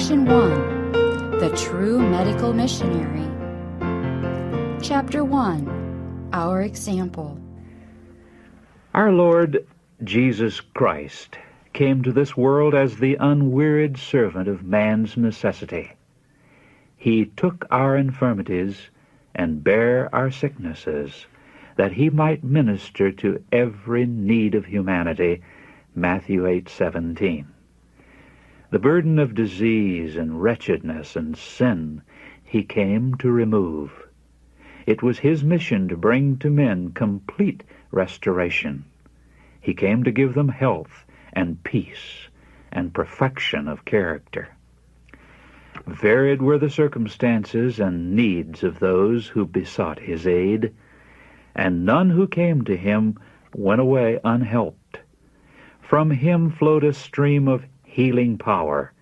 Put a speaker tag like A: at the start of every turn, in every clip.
A: Section 1. The True Medical Missionary. Chapter 1. Our Example.
B: Our Lord Jesus Christ came to this world as the unwearied servant of man's necessity. He took our infirmities and bare our sicknesses, that he might minister to every need of humanity. Matthew 8:17. The burden of disease and wretchedness and sin he came to remove. It was his mission to bring to men complete restoration. He came to give them health and peace and perfection of character. Varied were the circumstances and needs of those who besought his aid, and none who came to him went away unhelped. From him flowed a stream of healing power,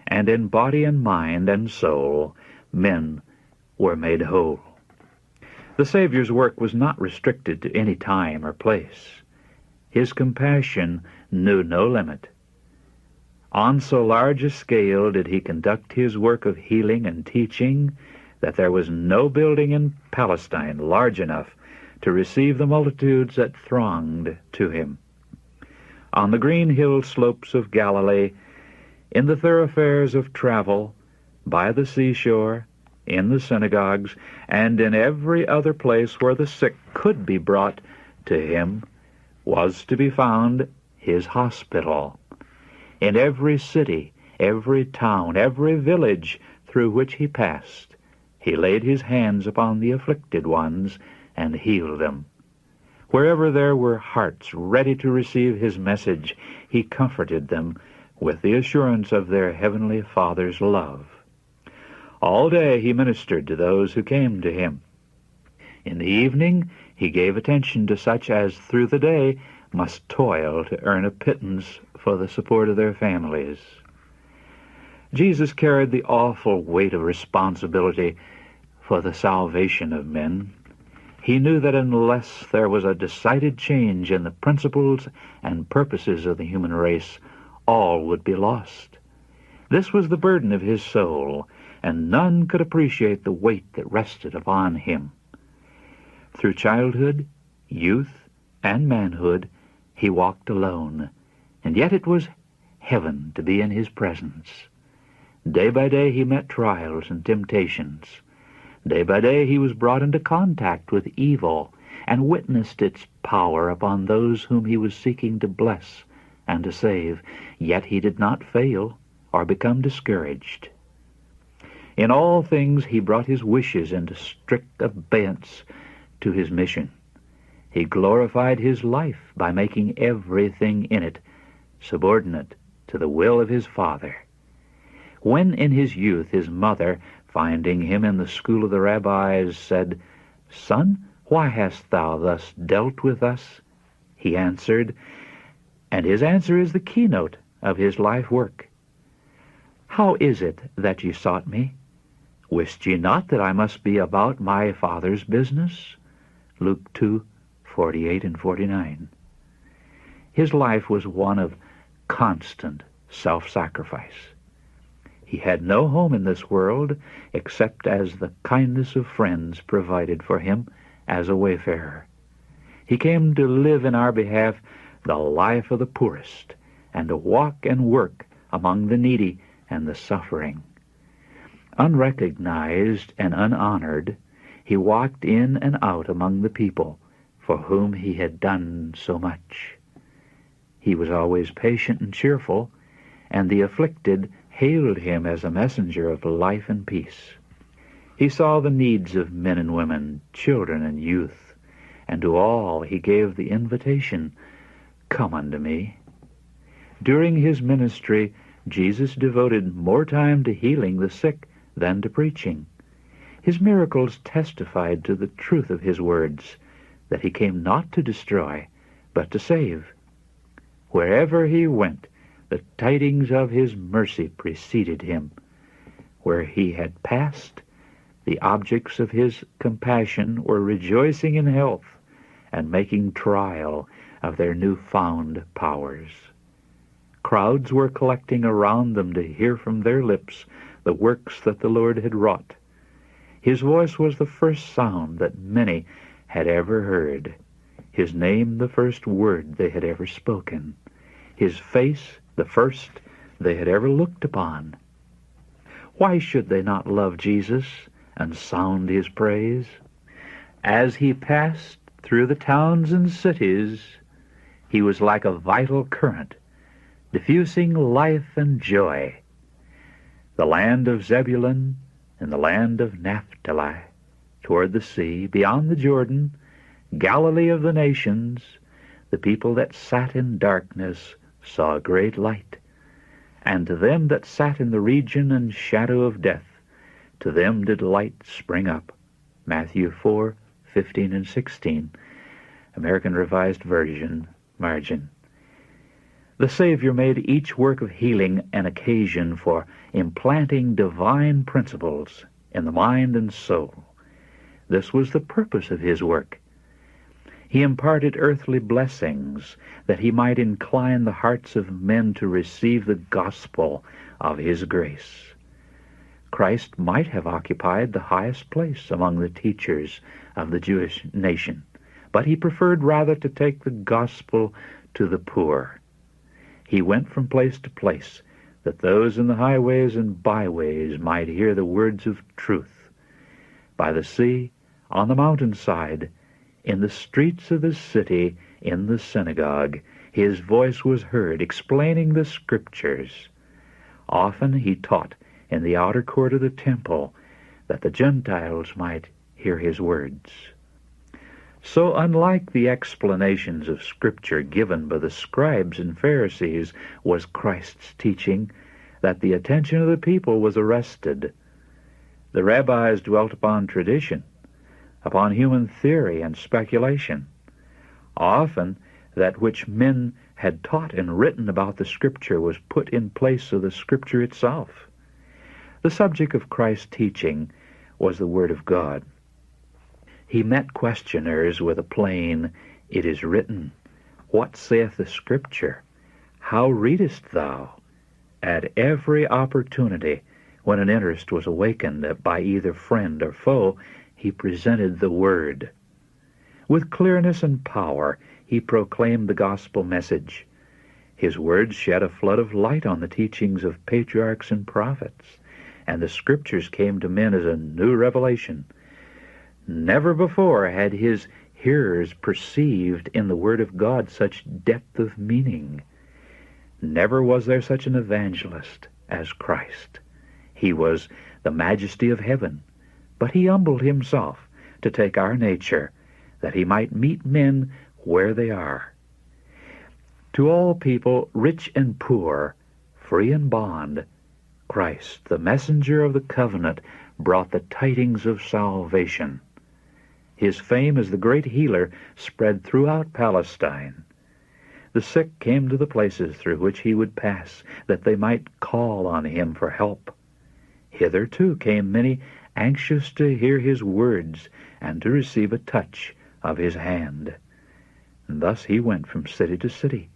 B: and in body and mind and soul men were made whole. The Savior's work was not restricted to any time or place. His compassion knew no limit. On so large a scale did he conduct his work of healing and teaching that there was no building in Palestine large enough to receive the multitudes that thronged to him. On the green hill slopes of Galilee, in the thoroughfares of travel, by the seashore, in the synagogues, and in every other place where the sick could be brought to him, was to be found his hospital. In every city, every town, every village through which he passed, he laid his hands upon the afflicted ones and healed them. Wherever there were hearts ready to receive his message, he comforted them with the assurance of their heavenly Father's love. All day he ministered to those who came to him. In the evening he gave attention to such as through the day must toil to earn a pittance for the support of their families. Jesus carried the awful weight of responsibility for the salvation of men. He knew that unless there was a decided change in the principles and purposes of the human race, all would be lost. This was the burden of his soul, and none could appreciate the weight that rested upon him. Through childhood, youth, and manhood, he walked alone, and yet it was heaven to be in his presence. Day by day he met trials and temptations. Day by day he was brought into contact with evil and witnessed its power upon those whom he was seeking to bless and to save, yet he did not fail or become discouraged. In all things he brought his wishes into strict abeyance to his mission. He glorified his life by making everything in it subordinate to the will of his Father. When in his youth his mother, finding him in the school of the rabbis, said, "Son, why hast thou thus dealt with us?" he answered, and his answer is the keynote of his life work, "How is it that ye sought me? Wist ye not that I must be about my Father's business?" Luke 2:48 and 49. His life was one of constant self-sacrifice. He had no home in this world except as the kindness of friends provided for him as a wayfarer. He came to live in our behalf the life of the poorest, and to walk and work among the needy and the suffering. Unrecognized and unhonored, he walked in and out among the people for whom he had done so much. He was always patient and cheerful, and the afflicted hailed him as a messenger of life and peace. He saw the needs of men and women, children and youth, and to all he gave the invitation, "Come unto me." During his ministry, Jesus devoted more time to healing the sick than to preaching. His miracles testified to the truth of his words, that he came not to destroy, but to save. Wherever he went, the tidings of his mercy preceded him. Where he had passed, the objects of his compassion were rejoicing in health and making trial of their new-found powers. Crowds were collecting around them to hear from their lips the works that the Lord had wrought. His voice was the first sound that many had ever heard, his name the first word they had ever spoken, his face the first they had ever looked upon. Why should they not love Jesus and sound his praise? As he passed through the towns and cities, he was like a vital current, diffusing life and joy. The land of Zebulun and the land of Naphtali, toward the sea, beyond the Jordan, Galilee of the nations, the people that sat in darkness saw a great light. And to them that sat in the region and shadow of death, to them did light spring up. Matthew 4:15 and 16, American Revised Version, margin. The Savior made each work of healing an occasion for implanting divine principles in the mind and soul. This was the purpose of his work. He imparted earthly blessings that he might incline the hearts of men to receive the gospel of his grace. Christ might have occupied the highest place among the teachers of the Jewish nation, but he preferred rather to take the gospel to the poor. He went from place to place, that those in the highways and byways might hear the words of truth. By the sea, on the mountainside, in the streets of the city, in the synagogue, his voice was heard explaining the Scriptures. Often he taught in the outer court of the temple, that the Gentiles might hear his words. So unlike the explanations of Scripture given by the scribes and Pharisees was Christ's teaching, that the attention of the people was arrested. The rabbis dwelt upon tradition, upon human theory and speculation. Often that which men had taught and written about the Scripture was put in place of the Scripture itself. The subject of Christ's teaching was the Word of God. He met questioners with a plain, "It is written, what saith the Scripture? How readest thou?" At every opportunity, when an interest was awakened by either friend or foe, he presented the Word. With clearness and power, he proclaimed the gospel message. His words shed a flood of light on the teachings of patriarchs and prophets, and the Scriptures came to men as a new revelation. Never before had his hearers perceived in the Word of God such depth of meaning. Never was there such an evangelist as Christ. He was the majesty of heaven, but he humbled himself to take our nature, that he might meet men where they are. To all people, rich and poor, free and bond, Christ, the messenger of the covenant, brought the tidings of salvation. His fame as the great healer spread throughout Palestine. The sick came to the places through which he would pass, that they might call on him for help. Hither, too, came many anxious to hear his words and to receive a touch of his hand. And thus he went from city to city,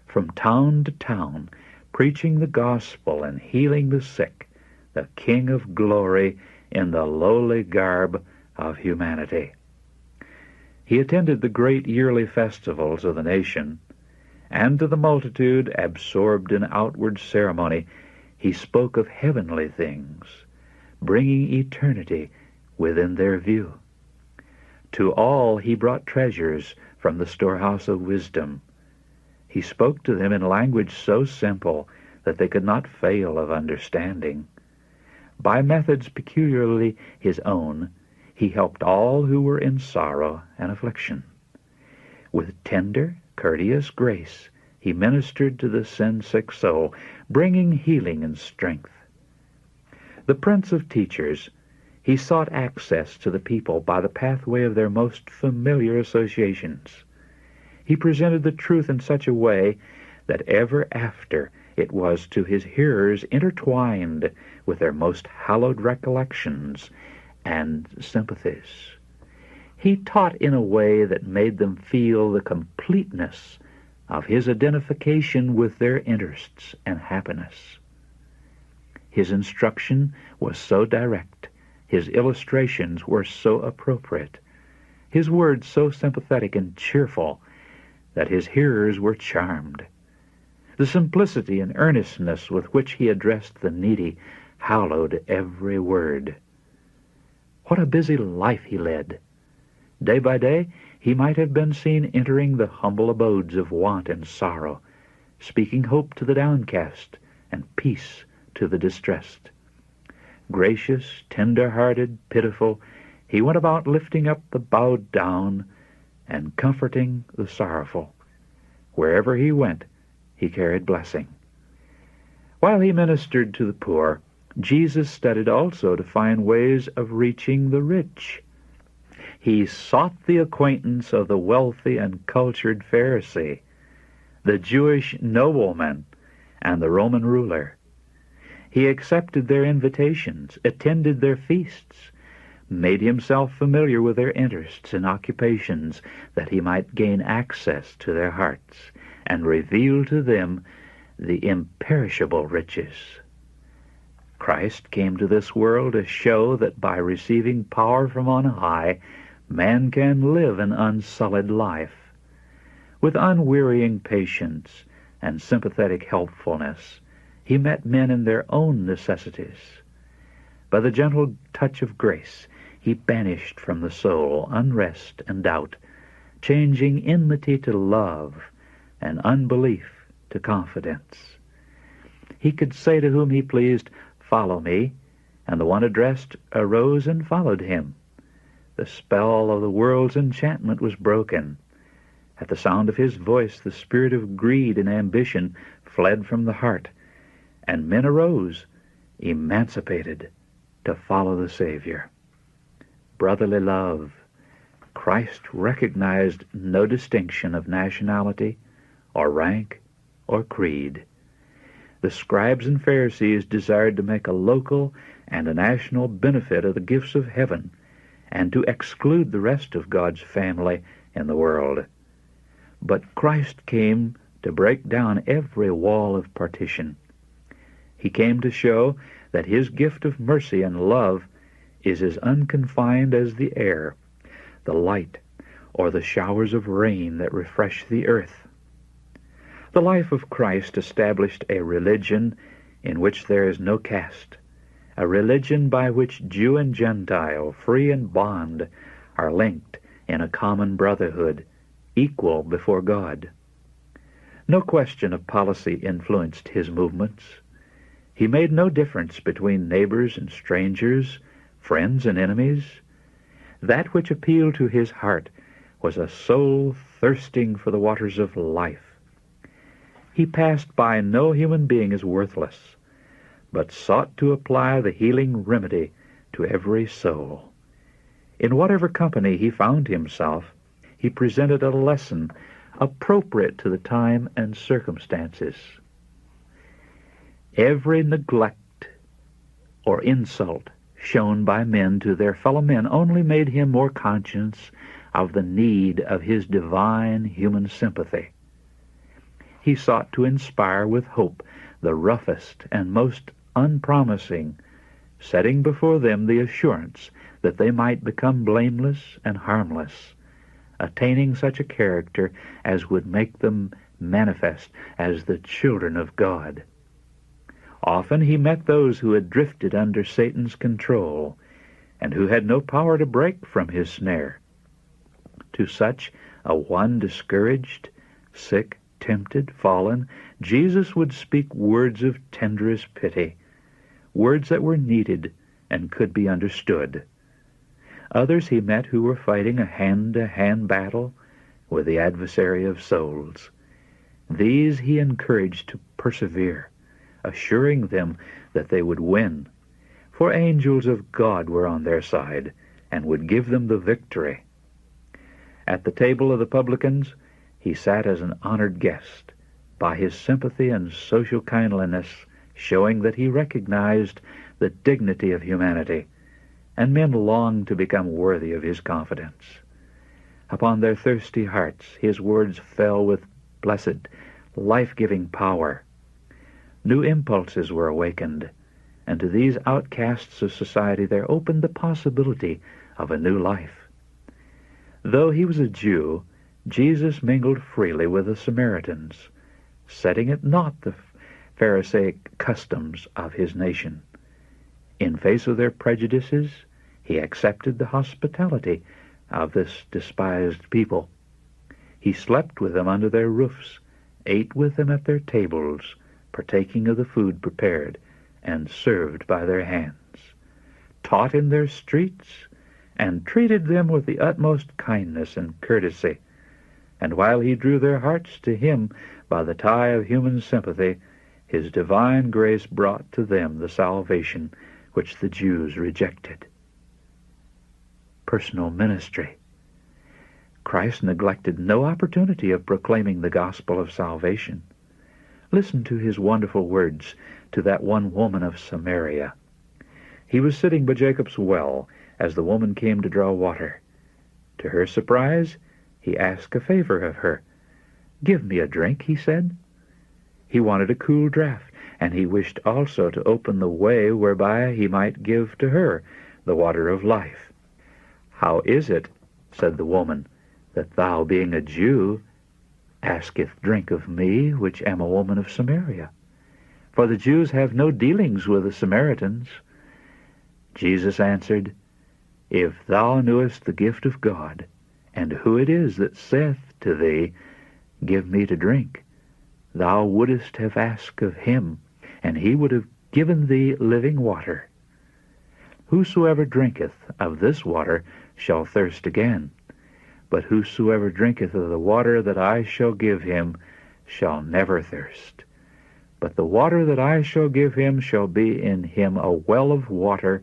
B: from town to town, preaching the gospel and healing the sick, the King of glory in the lowly garb of humanity. He attended the great yearly festivals of the nation, and to the multitude absorbed in outward ceremony, he spoke of heavenly things, bringing eternity within their view. To all he brought treasures from the storehouse of wisdom. He spoke to them in language so simple that they could not fail of understanding. By methods peculiarly his own, he helped all who were in sorrow and affliction. With tender, courteous grace, he ministered to the sin-sick soul, bringing healing and strength. The Prince of Teachers, he sought access to the people by the pathway of their most familiar associations. He presented the truth in such a way that ever after it was to his hearers intertwined with their most hallowed recollections and sympathies. He taught in a way that made them feel the completeness of his identification with their interests and happiness. His instruction was so direct, his illustrations were so appropriate, his words so sympathetic and cheerful, that his hearers were charmed. The simplicity and earnestness with which he addressed the needy hallowed every word. What a busy life he led! Day by day he might have been seen entering the humble abodes of want and sorrow, speaking hope to the downcast and peace to the distressed. Gracious, tender-hearted, pitiful, he went about lifting up the bowed down and comforting the sorrowful. Wherever he went, he carried blessing. While he ministered to the poor, Jesus studied also to find ways of reaching the rich. He sought the acquaintance of the wealthy and cultured Pharisee, the Jewish nobleman, and the Roman ruler. He accepted their invitations, attended their feasts, made himself familiar with their interests and occupations, that he might gain access to their hearts and reveal to them the imperishable riches. Christ came to this world to show that by receiving power from on high, man can live an unsullied life. With unwearying patience and sympathetic helpfulness, he met men in their own necessities. By the gentle touch of grace, he banished from the soul unrest and doubt, changing enmity to love and unbelief to confidence. He could say to whom he pleased, "Follow me," and the one addressed arose and followed him. The spell of the world's enchantment was broken. At the sound of his voice, the spirit of greed and ambition fled from the heart, and men arose, emancipated, to follow the Savior. Brotherly love. Christ recognized no distinction of nationality or rank or creed. The scribes and Pharisees desired to make a local and a national benefit of the gifts of heaven and to exclude the rest of God's family in the world. But Christ came to break down every wall of partition. He came to show that his gift of mercy and love is as unconfined as the air, the light, or the showers of rain that refresh the earth. The life of Christ established a religion in which there is no caste, a religion by which Jew and Gentile, free and bond, are linked in a common brotherhood, equal before God. No question of policy influenced his movements. He made no difference between neighbors and strangers, friends and enemies. That which appealed to his heart was a soul thirsting for the waters of life. He passed by no human being as worthless, but sought to apply the healing remedy to every soul. In whatever company he found himself, he presented a lesson appropriate to the time and circumstances. Every neglect or insult shown by men to their fellow men only made him more conscious of the need of his divine human sympathy. He sought to inspire with hope the roughest and most unpromising, setting before them the assurance that they might become blameless and harmless, attaining such a character as would make them manifest as the children of God. Often he met those who had drifted under Satan's control and who had no power to break from his snare. To such a one discouraged, sick, tempted, fallen, Jesus would speak words of tenderest pity, words that were needed and could be understood. Others he met who were fighting a hand-to-hand battle with the adversary of souls. These he encouraged to persevere, assuring them that they would win, for angels of God were on their side and would give them the victory. At the table of the publicans, he sat as an honored guest, by his sympathy and social kindliness showing that he recognized the dignity of humanity, and men longed to become worthy of his confidence. Upon their thirsty hearts his words fell with blessed, life-giving power. New impulses were awakened, and to these outcasts of society there opened the possibility of a new life. Though he was a Jew, Jesus mingled freely with the Samaritans, setting at naught the Pharisaic customs of his nation. In face of their prejudices, he accepted the hospitality of this despised people. He slept with them under their roofs, ate with them at their tables, partaking of the food prepared and served by their hands, taught in their streets, and treated them with the utmost kindness and courtesy. And while he drew their hearts to him by the tie of human sympathy, his divine grace brought to them the salvation which the Jews rejected. Personal ministry. Christ neglected no opportunity of proclaiming the gospel of salvation. Listen to his wonderful words to that one woman of Samaria. He was sitting by Jacob's well as the woman came to draw water. To her surprise, he asked a favor of her. "Give me a drink," he said. He wanted a cool draught, and he wished also to open the way whereby he might give to her the water of life. "How is it," said the woman, "that thou, being a Jew, asketh drink of me, which am a woman of Samaria? For the Jews have no dealings with the Samaritans." Jesus answered, "If thou knewest the gift of God, and who it is that saith to thee, Give me to drink, thou wouldest have asked of him, and he would have given thee living water. Whosoever drinketh of this water shall thirst again, but whosoever drinketh of the water that I shall give him shall never thirst. But the water that I shall give him shall be in him a well of water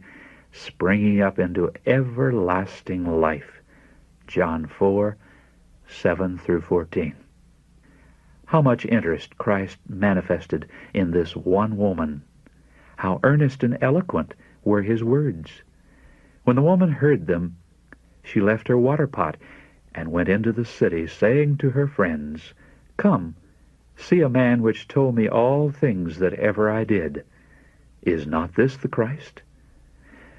B: springing up into everlasting life." John 4:7-14. How much interest Christ manifested in this one woman. How earnest and eloquent were his words. When the woman heard them, she left her water pot and went into the city, saying to her friends, "Come, see a man which told me all things that ever I did. Is not this the Christ?"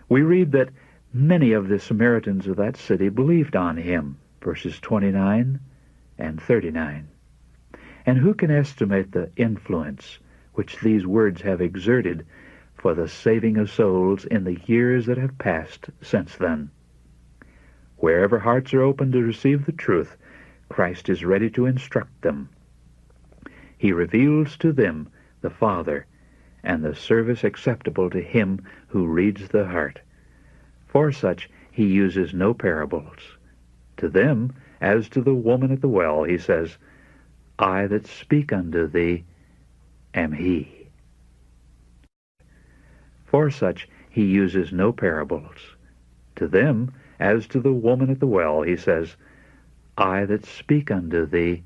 B: We read that many of the Samaritans of that city believed on him, verses 29 and 39. And who can estimate the influence which these words have exerted for the saving of souls in the years that have passed since then? Wherever hearts are open to receive the truth, Christ is ready to instruct them. He reveals to them the Father, and the service acceptable to him who reads the heart. For such he uses no parables. To them, as to the woman at the well, he says, "I that speak unto thee am he." For such he uses no parables. To them, as to the woman at the well, he says, "I that speak unto thee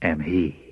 B: am he."